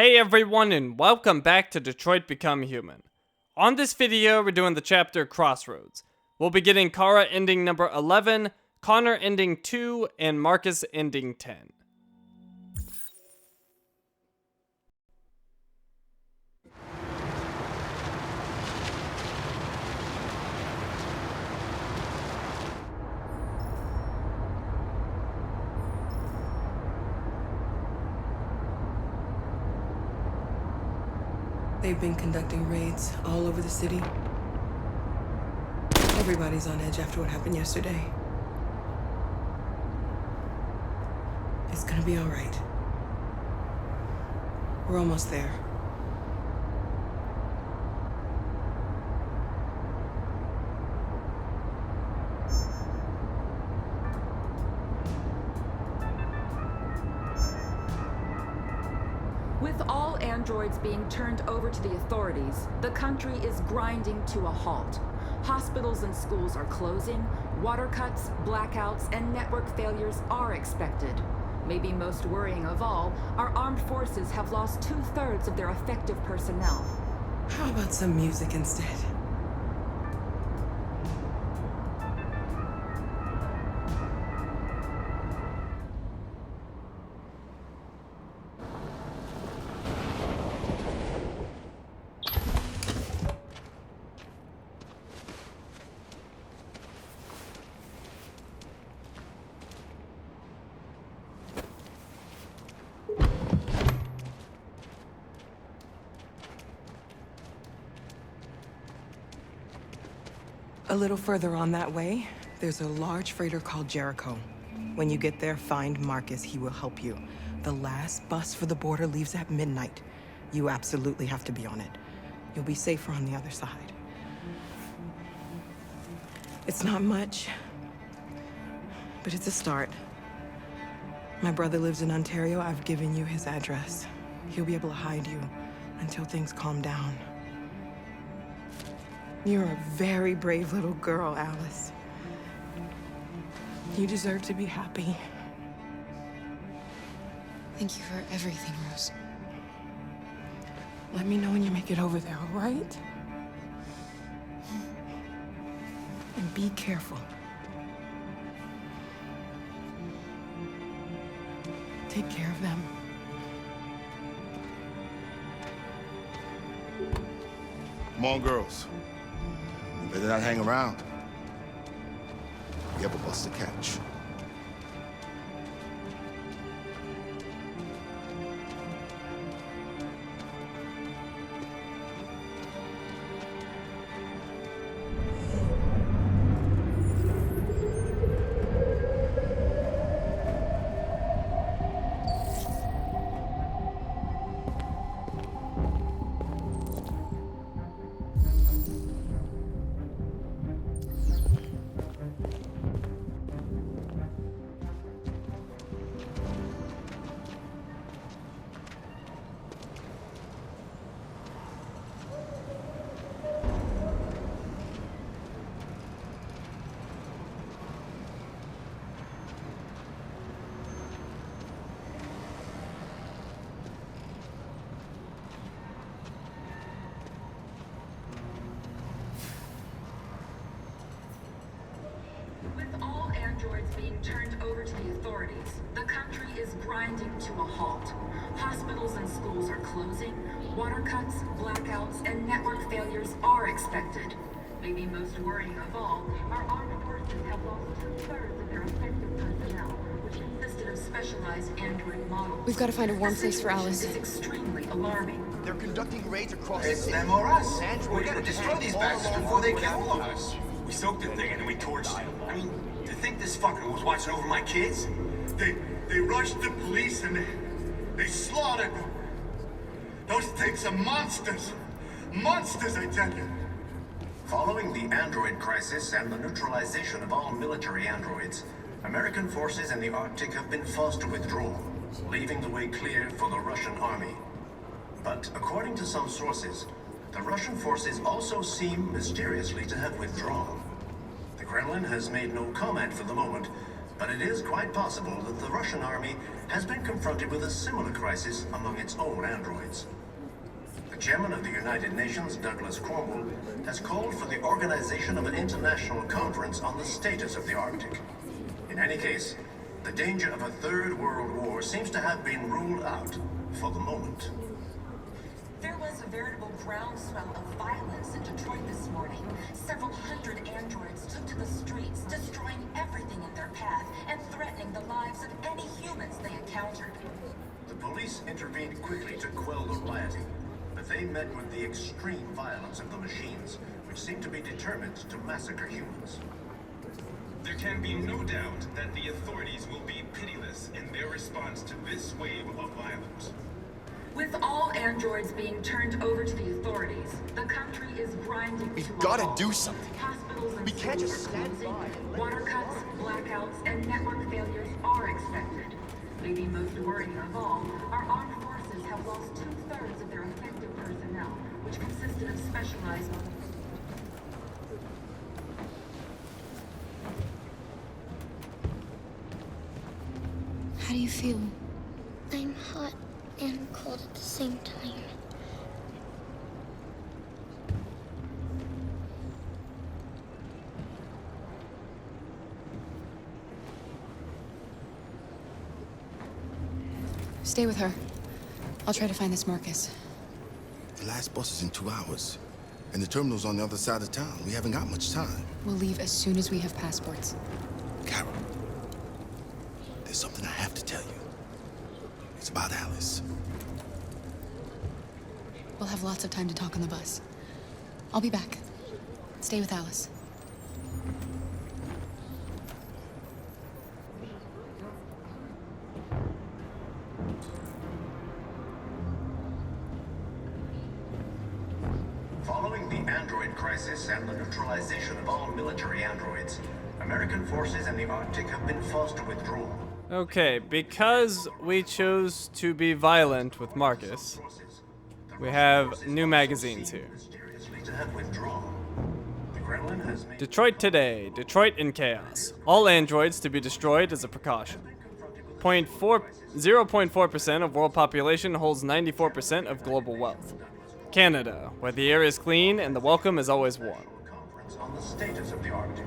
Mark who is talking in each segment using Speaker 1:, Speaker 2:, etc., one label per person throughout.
Speaker 1: Hey everyone, and welcome back to Detroit Become Human. On this video, we're doing the chapter Crossroads. We'll be getting Kara ending number 11, Connor ending 2, and Markus ending 10.
Speaker 2: They've been conducting raids all over the city. Everybody's on edge after what happened yesterday. It's gonna be all right. We're almost there.
Speaker 3: With all androids being turned over to the authorities, the country is grinding to a halt. Hospitals and schools are closing, water cuts, blackouts, and network failures are expected. Maybe most worrying of all, our armed forces have lost 2/3 of their effective personnel.
Speaker 2: How about some music instead? A little further on that way, there's a large freighter called Jericho. When you get there, find Markus. He will help you. The last bus for the border leaves at midnight. You absolutely have to be on it. You'll be safer on the other side. It's not much, but it's a start. My brother lives in Ontario. I've given you his address. He'll be able to hide you until things calm down. You're a very brave little girl, Alice. You deserve to be happy.
Speaker 4: Thank you for everything, Rose.
Speaker 2: Let me know when you make it over there, all right? And be careful. Take care of them.
Speaker 5: Come on, girls. You better not hang around. We have a bus to catch.
Speaker 3: Androids being turned over to the authorities, the country is grinding to a halt. Hospitals and schools are closing, water cuts, blackouts, and network failures are expected. Maybe most worrying of all, our armed forces have lost 2/3 of their effective personnel, which consisted of specialized android models.
Speaker 4: We've got to find a warm place for Alice.
Speaker 3: This is extremely alarming.
Speaker 6: They're conducting raids across the
Speaker 7: It's
Speaker 6: city.
Speaker 7: them or us.
Speaker 6: Androids
Speaker 7: We gotta
Speaker 6: are
Speaker 7: destroy these
Speaker 6: all
Speaker 7: bastards
Speaker 6: along
Speaker 7: before they
Speaker 6: the
Speaker 7: kill all of
Speaker 6: border.
Speaker 7: us. We soaked the thing and then we torched it. I mean, to think this fucker was watching over my kids?
Speaker 8: They rushed the police and they slaughtered them. Those things are monsters. Monsters, I tell you.
Speaker 7: Following the android crisis and the neutralization of all military androids, American forces in the Arctic have been forced to withdraw, leaving the way clear for the Russian army. But according to some sources, the Russian forces also seem mysteriously to have withdrawn. The Kremlin has made no comment for the moment, But it is quite possible that the Russian army has been confronted with a similar crisis among its own androids. The chairman of the United Nations, Douglas Cornwall, has called for the organization of an international conference on the status of the Arctic. In any case, the danger of a third world war seems to have been ruled out for the moment.
Speaker 3: There was a veritable groundswell of violence in Detroit this morning. Several hundred androids took to the streets, destroying everything in their path and threatening the lives of any humans they encountered.
Speaker 7: The police intervened quickly to quell the rioting, but they met with the extreme violence of the machines, which seemed to be determined to massacre humans.
Speaker 6: There can be no doubt that the authorities will be pitiless in their response to this wave of violence.
Speaker 3: With all androids being turned over to the authorities, the country is grinding
Speaker 5: We've
Speaker 3: to a
Speaker 5: gotta
Speaker 3: halt.
Speaker 5: do something.
Speaker 3: Hospitals and
Speaker 5: We can't
Speaker 3: schools
Speaker 5: just
Speaker 3: are
Speaker 5: stand
Speaker 3: closing.
Speaker 5: by.
Speaker 3: Water cuts, blackouts, and network failures are expected. Maybe most worrying of all, our armed forces have lost 2/3 of their effective personnel, which consisted of specialized.
Speaker 4: How do you feel?
Speaker 9: I'm hot and cold at the same time.
Speaker 4: Stay with her. I'll try to find this Markus.
Speaker 5: The last bus is in 2 hours. And the terminal's on the other side of town. We haven't got much time.
Speaker 4: We'll leave as soon as we have passports.
Speaker 5: Carol, there's something I have to tell you. It's about Alice.
Speaker 4: We'll have lots of time to talk on the bus. I'll be back. Stay with Alice.
Speaker 7: Following the android crisis and the neutralization of all military androids, American forces in the Arctic have been forced to withdraw.
Speaker 1: Okay, because we chose to be violent with Markus, we have new magazines here.
Speaker 7: Mysteriously to have withdrawn. The Kremlin has made
Speaker 1: Detroit today. Detroit in chaos. All androids to be destroyed as a precaution. 0.4% of world population holds 94% of global wealth. Canada, where the air is clean and the welcome is always warm.
Speaker 7: conference on the status of the Arctic.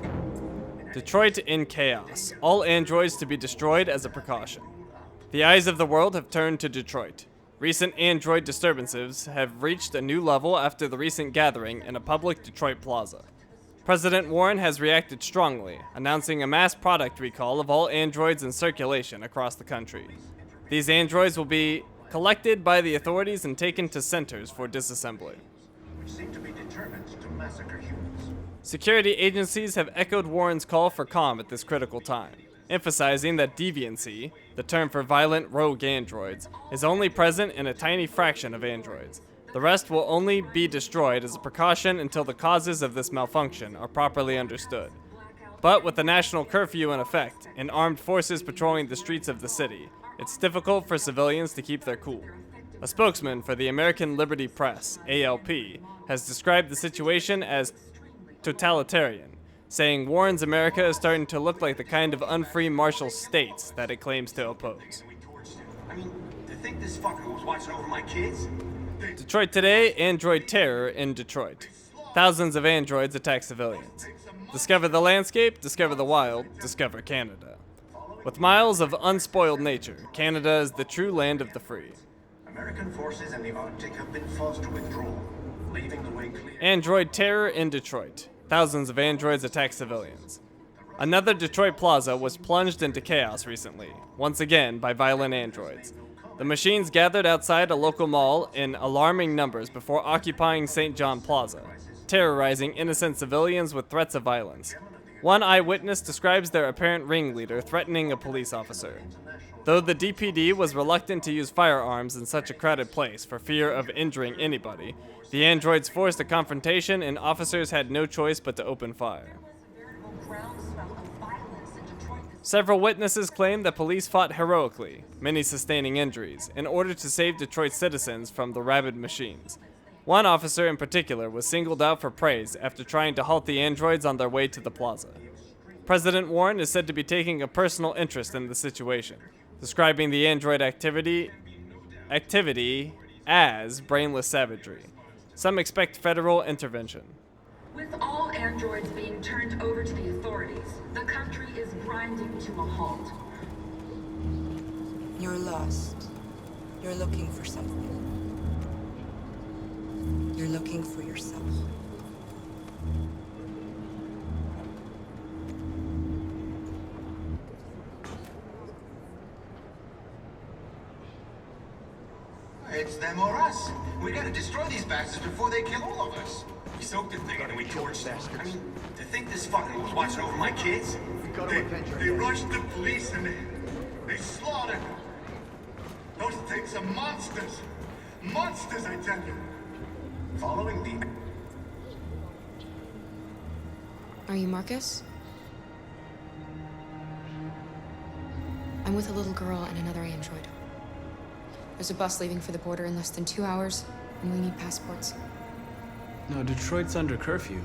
Speaker 1: Detroit in chaos. All androids to be destroyed as a precaution. The eyes of the world have turned to Detroit. Recent android disturbances have reached a new level after the recent gathering in a public Detroit plaza. President Warren has reacted strongly, announcing a mass product recall of all androids in circulation across the country. These androids will be collected by the authorities and taken to centers for disassembly.
Speaker 7: Which seem to be determined to massacre humans.
Speaker 1: Security agencies have echoed Warren's call for calm at this critical time, emphasizing that deviancy, the term for violent rogue androids, is only present in a tiny fraction of androids. The rest will only be destroyed as a precaution until the causes of this malfunction are properly understood. But with the national curfew in effect and armed forces patrolling the streets of the city, it's difficult for civilians to keep their cool. A spokesman for the American Liberty Press, ALP, has described the situation as totalitarian, saying Warren's America is starting to look like the kind of unfree martial states that it claims to oppose.
Speaker 6: I mean, to think this fucker was watching over my kids?
Speaker 1: Detroit today, android terror in Detroit. Thousands of androids attack civilians. Discover the landscape, discover the wild, discover Canada. With miles of unspoiled nature, Canada is the true land of the free.
Speaker 7: American forces in the Arctic have been forced to withdraw, leaving the way clear.
Speaker 1: Android terror in Detroit. Thousands of androids attack civilians. Another Detroit plaza was plunged into chaos recently, once again by violent androids. The machines gathered outside a local mall in alarming numbers before occupying St. John Plaza, terrorizing innocent civilians with threats of violence. One eyewitness describes their apparent ringleader threatening a police officer. Though the DPD was reluctant to use firearms in such a crowded place for fear of injuring anybody, the androids forced a confrontation and officers had no choice but to open fire. Several witnesses claim that police fought heroically, many sustaining injuries, in order to save Detroit citizens from the rabid machines. One officer in particular was singled out for praise after trying to halt the androids on their way to the plaza. President Warren is said to be taking a personal interest in the situation, describing the android activity as brainless savagery. Some expect federal intervention.
Speaker 3: With all androids being turned over to the authorities, the country is grinding to a halt.
Speaker 2: You're lost. You're looking for something. You're looking for yourself.
Speaker 7: It's them or us. We gotta destroy these bastards before they kill all of us.
Speaker 6: We soaked the thing and then we torched it.
Speaker 7: I mean, to think this fucking was watching over my kids?
Speaker 8: They rushed the police and they slaughtered them. Those things are monsters. Monsters, I tell you.
Speaker 7: Following the...
Speaker 4: Are you Markus? I'm with a little girl and another android. There's a bus leaving for the border in less than 2 hours, and we need passports.
Speaker 10: No, Detroit's under curfew.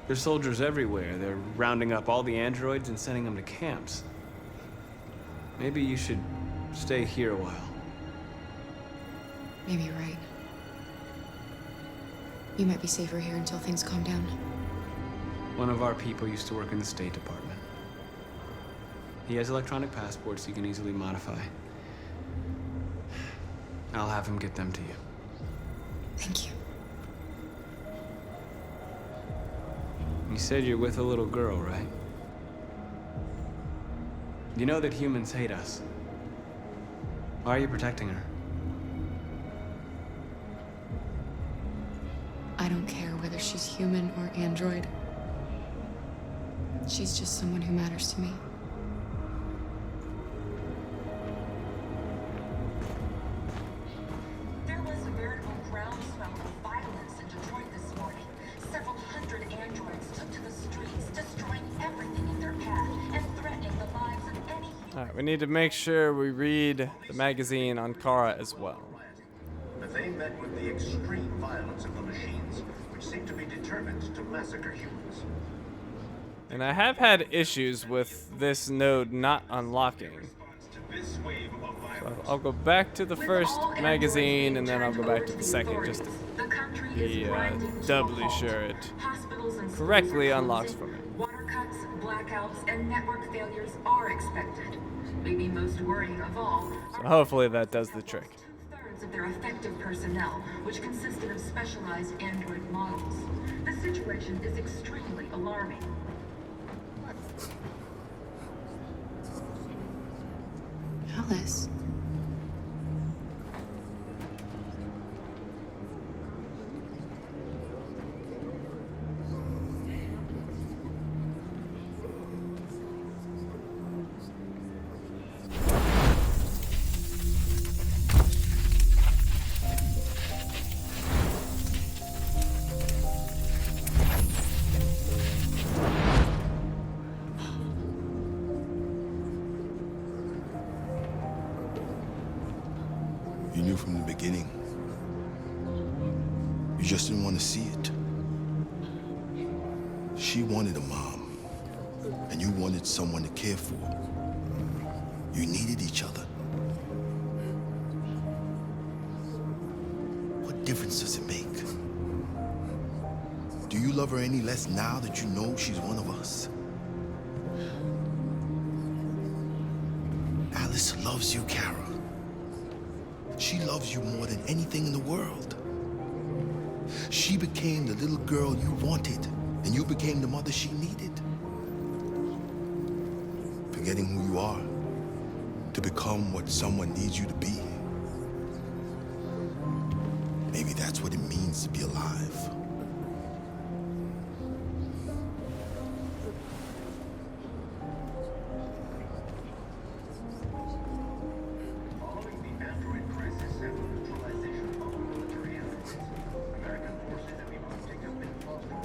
Speaker 10: There's soldiers everywhere. They're rounding up all the androids and sending them to camps. Maybe you should stay here a while.
Speaker 4: Maybe you're right. You might be safer here until things calm down.
Speaker 10: One of our people used to work in the State Department. He has electronic passports you can easily modify. I'll have him get them to you.
Speaker 4: Thank you.
Speaker 10: You said you're with a little girl, right? You know that humans hate us. Why are you protecting her?
Speaker 4: I don't care whether she's human or android. She's just someone who matters to me.
Speaker 3: There was a veritable groundswell of violence in Detroit this morning. Several hundred androids took to the streets, destroying everything in their path and threatening the lives of any human.
Speaker 1: Alright, we need to make sure we read the magazine on Kara as well.
Speaker 7: But they met with the extreme violence of the machines, which seem to be determined to massacre humans.
Speaker 1: And I have had issues with this node not unlocking. So I'll go back to the first magazine and then I'll go back to the second just to be doubly sure it correctly unlocks for me.
Speaker 3: Water cuts, blackouts, and network failures are expected. Maybe most worrying of all,
Speaker 1: So hopefully that does the trick.
Speaker 3: 2/3 of their effective personnel, which consisted of specialized android models. The situation is extremely alarming.
Speaker 4: Alice.
Speaker 5: You knew from the beginning. You just didn't want to see it. She wanted a mom, and you wanted someone to care for. You needed each other. What difference does it make? Do you love her any less now that you know she's one of us? Alice loves you, Kara. She loves you more than anything in the world. She became the little girl you wanted, and you became the mother she needed. Forgetting who you are to become what someone needs you to be. Maybe that's what it means to be alive.
Speaker 7: Following the android crisis and the neutralization of all military androids, American forces in the Arctic have been fostered.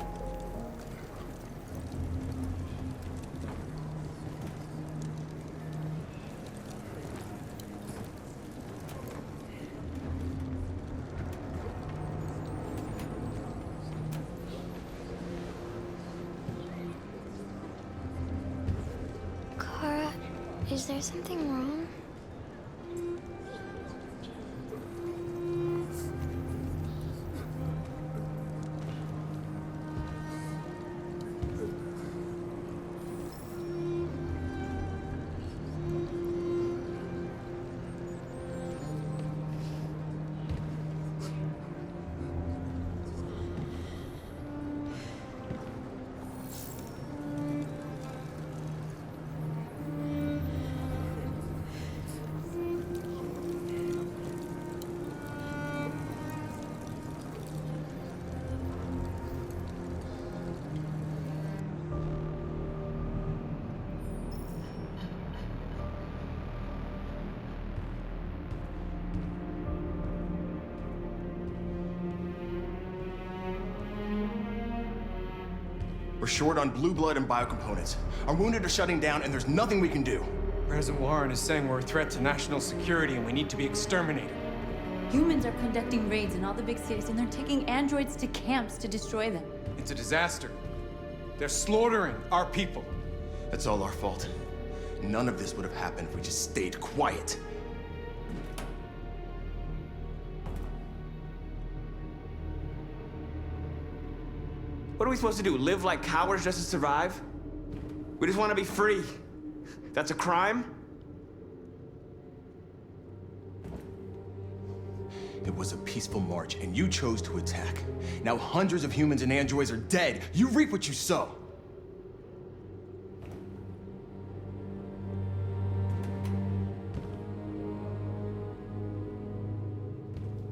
Speaker 9: Is there something wrong?
Speaker 11: We're short on blue blood and biocomponents. Our wounded are shutting down, and there's nothing we can do.
Speaker 12: President Warren is saying we're a threat to national security and we need to be exterminated.
Speaker 13: Humans are conducting raids in all the big cities, and they're taking androids to camps to destroy them.
Speaker 12: It's a disaster. They're slaughtering our people.
Speaker 11: That's all our fault. None of this would have happened if we just stayed quiet.
Speaker 10: What are we supposed to do? Live like cowards just to survive? We just want to be free. That's a crime?
Speaker 11: It was a peaceful march, and you chose to attack. Now hundreds of humans and androids are dead. You reap what you sow.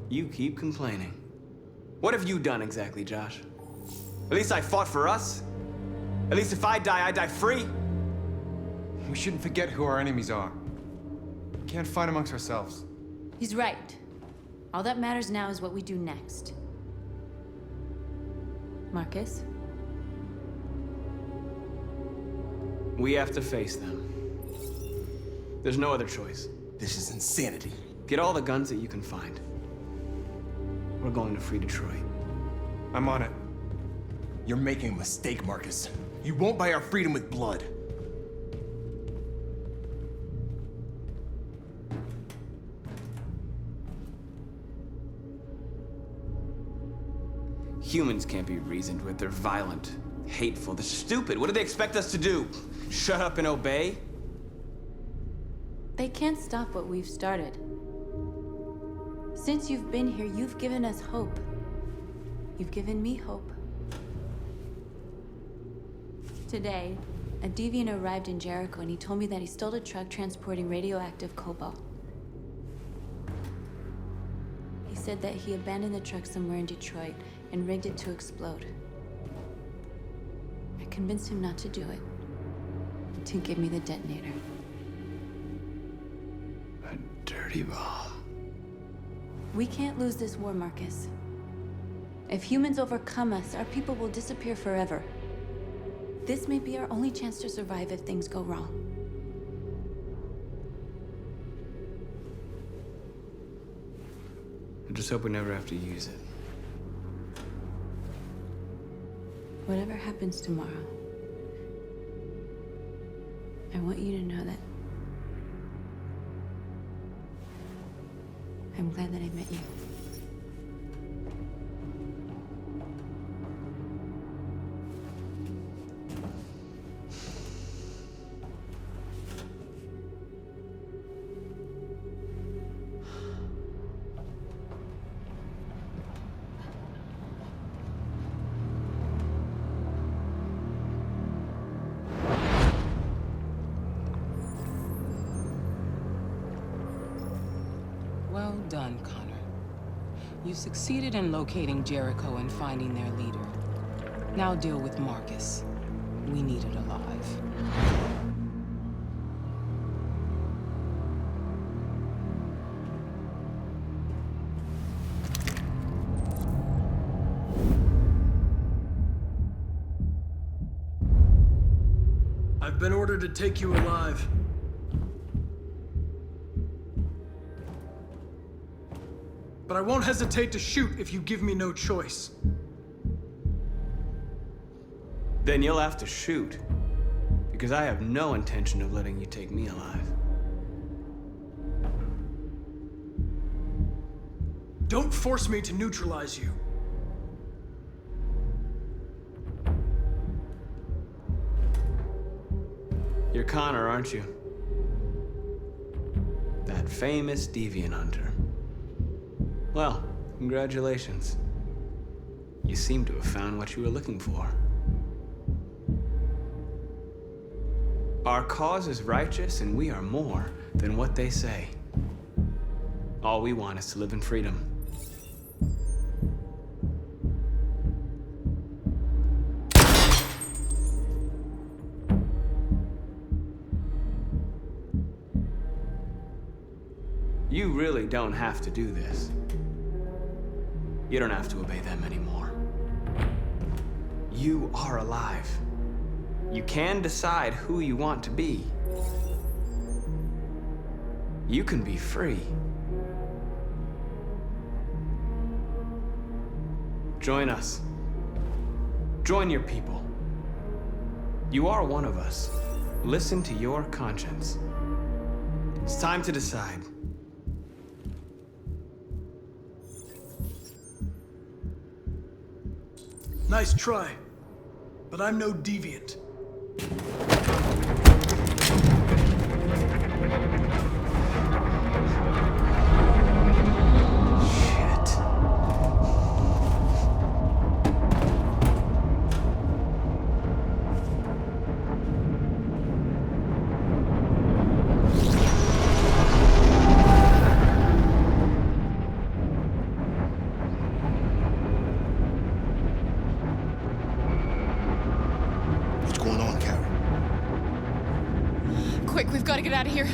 Speaker 10: You keep complaining. What have you done exactly, Josh? At least I fought for us. At least if I die free.
Speaker 12: We shouldn't forget who our enemies are. We can't fight amongst ourselves.
Speaker 13: He's right. All that matters now is what we do next. Markus?
Speaker 10: We have to face them. There's no other choice.
Speaker 11: This is insanity.
Speaker 10: Get all the guns that you can find. We're going to free Detroit.
Speaker 12: I'm on it.
Speaker 11: You're making a mistake, Markus. You won't buy our freedom with blood.
Speaker 10: Humans can't be reasoned with. They're violent, hateful, they're stupid. What do they expect us to do? Shut up and obey?
Speaker 13: They can't stop what we've started. Since you've been here, you've given us hope. You've given me hope. Today, a deviant arrived in Jericho and he told me that he stole a truck transporting radioactive cobalt. He said that he abandoned the truck somewhere in Detroit and rigged it to explode. I convinced him not to do it, to give me the detonator.
Speaker 10: A dirty bomb.
Speaker 13: We can't lose this war, Markus. If humans overcome us, our people will disappear forever. This may be our only chance to survive if things go wrong.
Speaker 10: I just hope we never have to use it.
Speaker 13: Whatever happens tomorrow, I want you to know that I'm glad that I met you.
Speaker 2: Well done, Connor. You succeeded in locating Jericho and finding their leader. Now deal with Markus. We need it alive.
Speaker 14: I've been ordered to take you alive. But I won't hesitate to shoot if you give me no choice.
Speaker 10: Then you'll have to shoot. because I have no intention of letting you take me alive.
Speaker 14: Don't force me to neutralize you.
Speaker 10: You're Connor, aren't you? That famous deviant hunter. Well, congratulations. You seem to have found what you were looking for. Our cause is righteous, and we are more than what they say. All we want is to live in freedom. You really don't have to do this. You don't have to obey them anymore. You are alive. You can decide who you want to be. You can be free. Join us. Join your people. You are one of us. Listen to your conscience. It's time to decide.
Speaker 14: Nice try, but I'm no deviant.
Speaker 4: Quick, we've got to get out of here.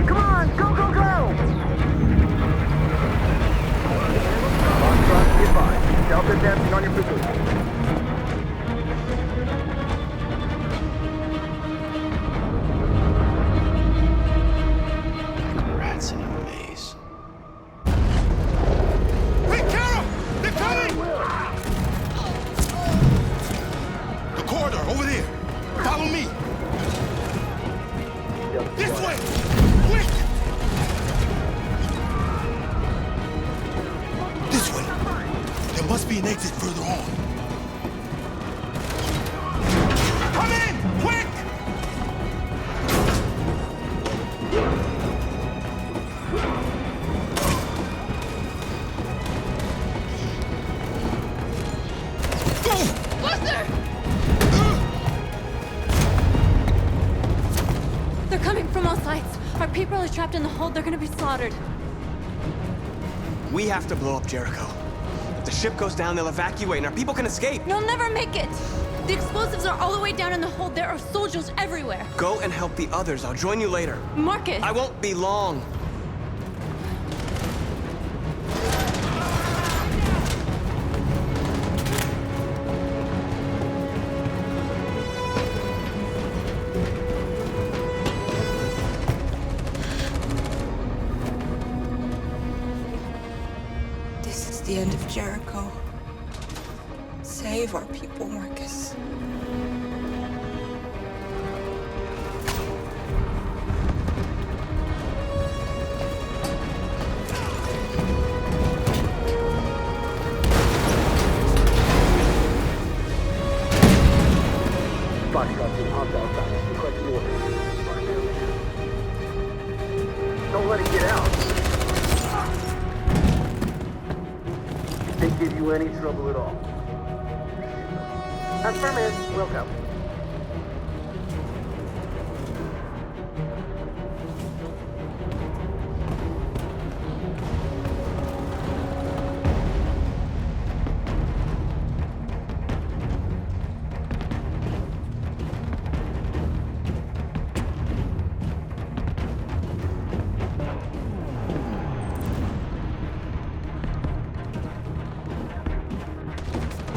Speaker 15: Come on, go, go, go! Foxtrot, be advised. Delta advancing on your position.
Speaker 5: Rats in a maze.
Speaker 8: Hey, Carol! They're coming!
Speaker 5: The corridor, over there. Follow me. This way! Quick! This way. There must be an exit further on.
Speaker 8: Come in! Quick!
Speaker 13: They're coming from all sides. Our people are trapped in the hold. They're gonna be slaughtered.
Speaker 11: We have to blow up Jericho. If the ship goes down, they'll evacuate and our people can escape.
Speaker 13: You'll never make it. The explosives are all the way down in the hold. There are soldiers everywhere.
Speaker 11: Go and help the others. I'll join you later.
Speaker 13: Markus!
Speaker 11: I won't be long.
Speaker 2: This is the end of Jericho. Save our people, Markus.
Speaker 15: Foxtrot, team hostile outside. Requesting orders. Don't let it get out. If they give you any trouble at all. Affirmative. Welcome.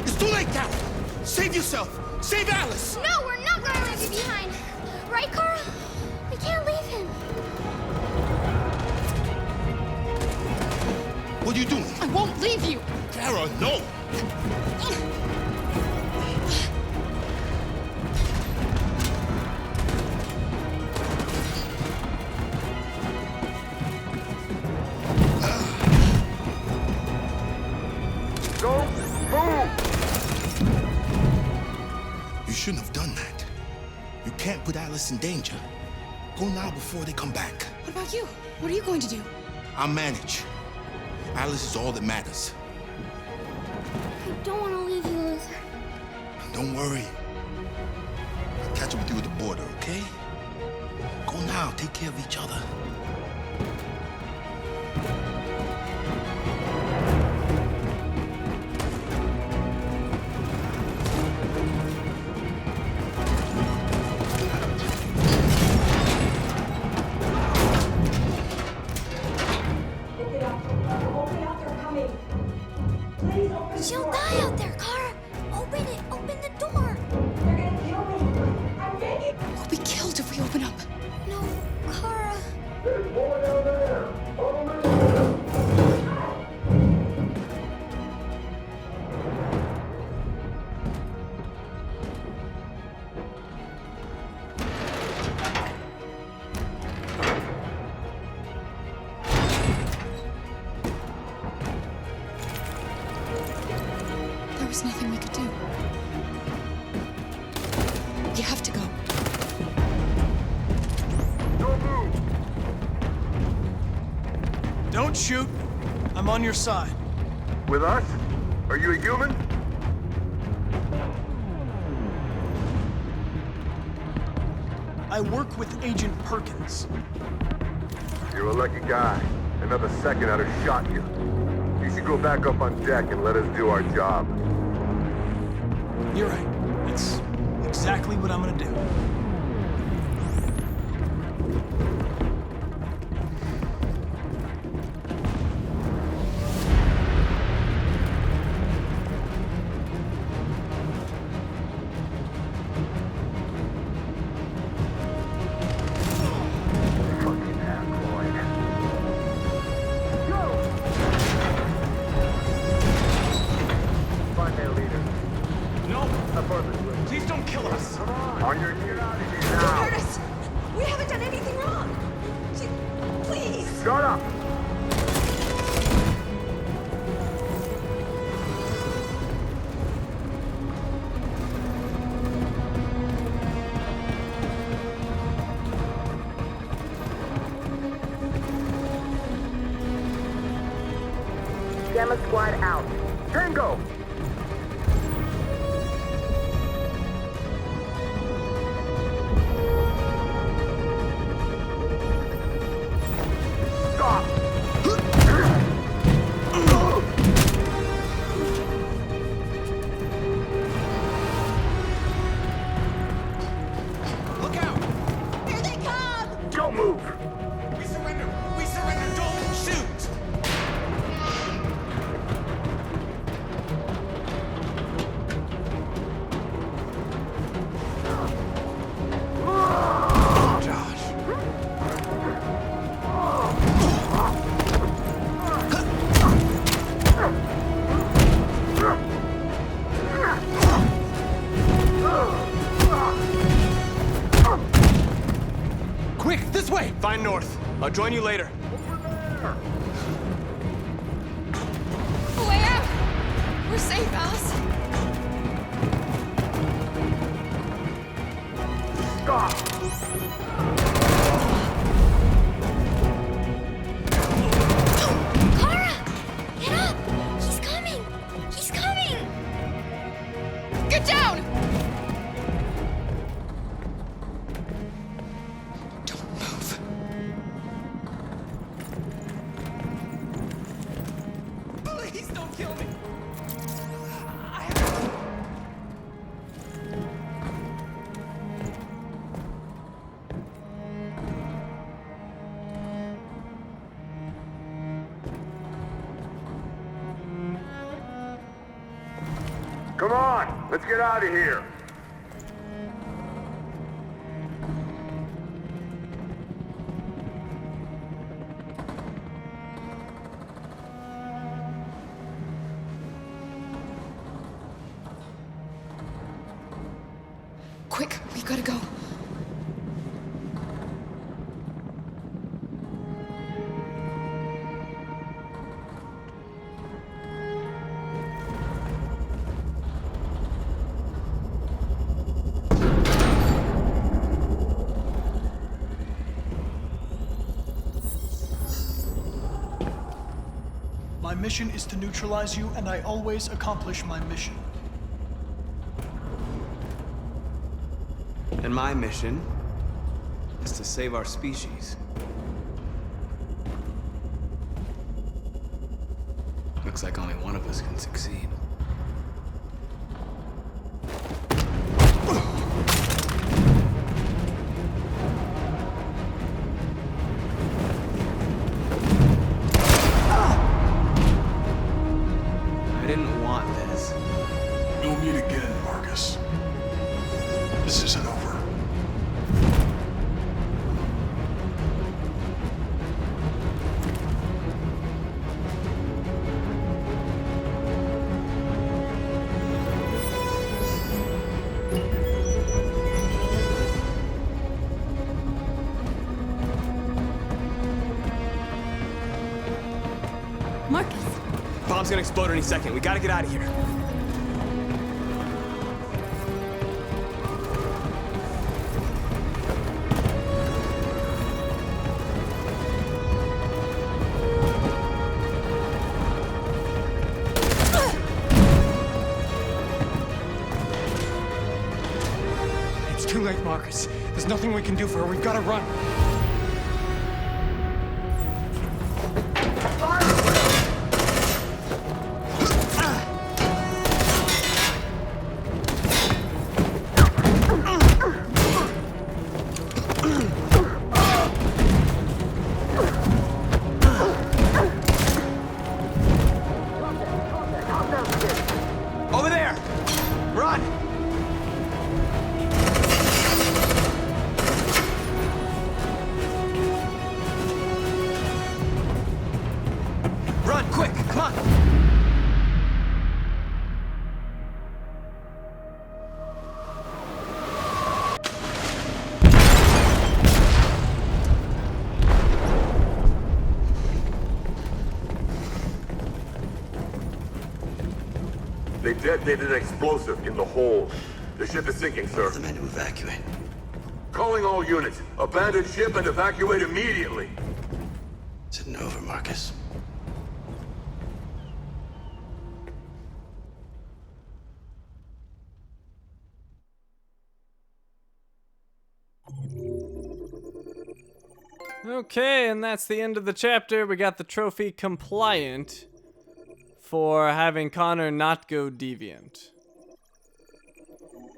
Speaker 5: It's too late, Carol! Save yourself! Save Alice!
Speaker 9: No, we're not going to leave you behind. Right, Carl? We can't leave him.
Speaker 5: What are you doing?
Speaker 4: I won't leave you.
Speaker 5: Kara, no! Alice in danger. Go now before they come back.
Speaker 4: What about you? What are you going to do?
Speaker 5: I'll manage. Alice is all that matters.
Speaker 9: I don't want to leave you, Luther.
Speaker 5: Don't worry. I'll catch up with you at the border, okay? Go now. Take care of each other.
Speaker 9: She'll die out there, Kara. Open it. Open the door. They're gonna kill me. I'm begging.
Speaker 4: We'll be killed if we open up.
Speaker 9: No, Kara.
Speaker 15: There's more down there. Follow me.
Speaker 4: There was nothing we could do. You have to go.
Speaker 15: Don't move.
Speaker 14: Don't shoot. I'm on your side.
Speaker 15: With us? Are you a human?
Speaker 14: I work with Agent Perkins.
Speaker 15: You're a lucky guy. Another second I'd have shot you. You should go back up on deck and let us do our job.
Speaker 14: You're right. That's exactly what I'm gonna do.
Speaker 15: Fucking android. Go! Find their leader.
Speaker 10: No!
Speaker 15: Affirmative.
Speaker 10: Please don't kill us!
Speaker 15: Come on your knees now.
Speaker 2: Don't hurt us! We haven't done anything wrong! Please!
Speaker 15: Shut up!
Speaker 16: Gamma Squad out.
Speaker 15: Tango! Stop!
Speaker 11: Look out!
Speaker 2: Here they come!
Speaker 15: Don't move!
Speaker 11: We surrender! We surrender! Don't shoot! Quick, this way!
Speaker 10: Find North. I'll join you later.
Speaker 4: A way out! We're safe, Alice.
Speaker 15: Stop!
Speaker 9: Kara! Get up! He's coming! He's coming!
Speaker 4: Get down! Don't move.
Speaker 11: Please don't kill me!
Speaker 15: Come on! Let's get out of here!
Speaker 4: Quick, we gotta go.
Speaker 14: My mission is to neutralize you, and I always accomplish my mission.
Speaker 10: And my mission is to save our species. Looks like only one of us can succeed. I didn't want this.
Speaker 8: We'll meet again, Markus. This isn't over.
Speaker 13: Markus!
Speaker 11: Bomb's gonna explode any second. We gotta get out of here.
Speaker 12: It's too late, Markus. There's nothing we can do for her. We've gotta run.
Speaker 11: Over there! Run! Run, quick, come on!
Speaker 15: They detonated an explosive in the hold. The ship is sinking, sir.
Speaker 5: The men to evacuate.
Speaker 15: Calling all units. Abandon ship and evacuate immediately.
Speaker 5: Is it over, Markus?
Speaker 1: Okay, and that's the end of the chapter. We got the trophy compliant for having Connor not go deviant.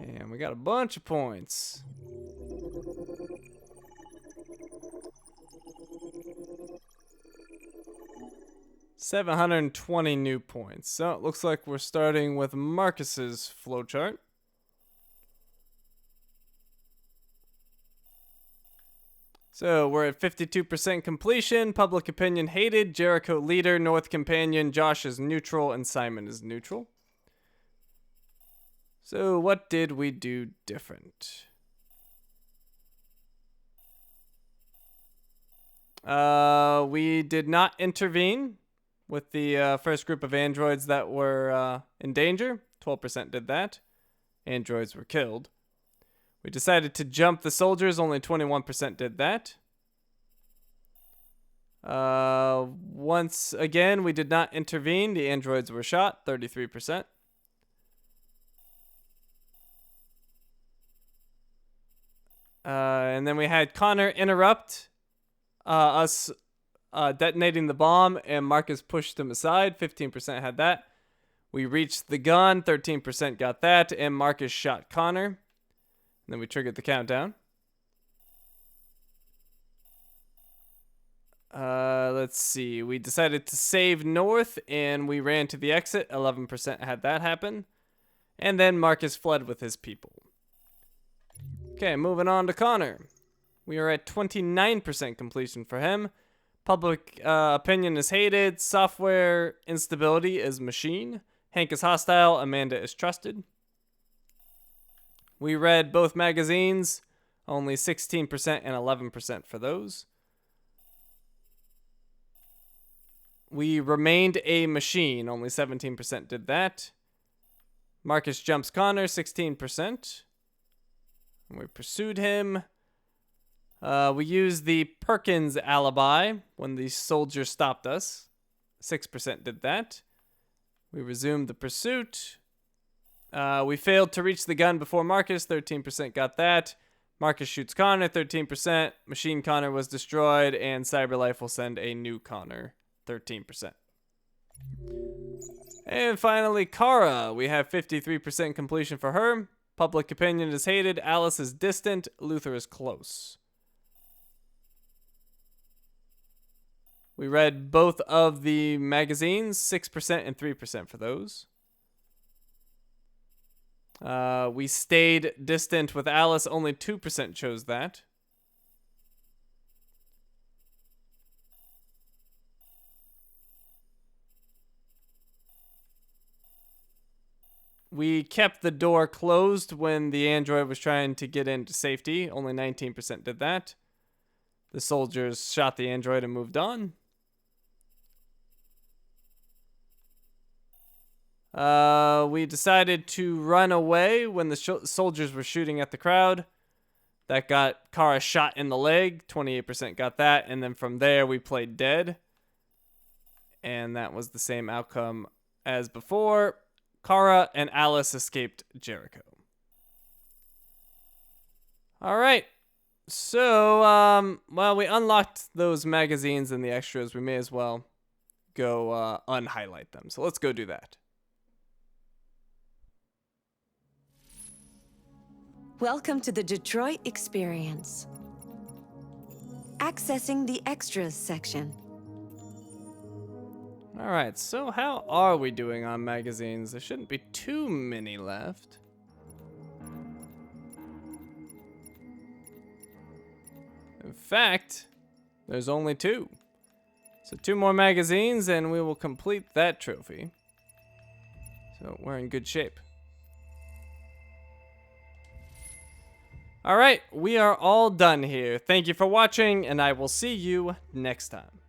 Speaker 1: And we got a bunch of points. $720 new points. So it looks like we're starting with Markus's flowchart. So we're at 52% completion. Public opinion hated. Jericho leader. North companion. Josh is neutral. And Simon is neutral. So what did we do different? We did not intervene with the first group of androids that were in danger. 12% did that. Androids were killed. We decided to jump the soldiers. Only 21% did that. Once again, we did not intervene. The androids were shot. 33%. And then we had Connor interrupt us detonating the bomb, and Markus pushed him aside. 15% had that. We reached the gun. 13% got that, and Markus shot Connor. And then we triggered the countdown. Let's see. We decided to save north, and we ran to the exit. 11% had that happen. And then Markus fled with his people. Okay, moving on to Connor. We are at 29% completion for him. Public opinion is hated. Software instability is machine. Hank is hostile. Amanda is trusted. We read both magazines, only 16% and 11% for those. We remained a machine, only 17% did that. Markus jumps Connor, 16%. And we pursued him. We used the Perkins alibi when the soldier stopped us. 6% did that. We resumed the pursuit. We failed to reach the gun before Markus. 13% got that. Markus shoots Connor. 13%. Machine Connor was destroyed. And Cyberlife will send a new Connor. 13%. And finally, Kara. We have 53% completion for her. Public opinion is hated. Alice is distant. Luther is close. We read both of the magazines, 6% and 3% for those. We stayed distant with Alice, only 2% chose that. We kept the door closed when the android was trying to get into safety. Only 19% did that. The soldiers shot the android and moved on. We decided to run away when the soldiers were shooting at the crowd. That got Kara shot in the leg. 28% got that. And then from there, we played dead. And that was the same outcome as before. Kara and Alice escaped Jericho. All right. So, well, we unlocked those magazines and the extras. We may as well go unhighlight them. So let's go do that.
Speaker 17: Welcome to the Detroit Experience. Accessing the Extras section.
Speaker 1: All right, so how are we doing on magazines? There shouldn't be too many left. In fact, there's only 2. So 2 more magazines and we will complete that trophy. So we're in good shape. All right, we are all done here. Thank you for watching, and I will see you next time.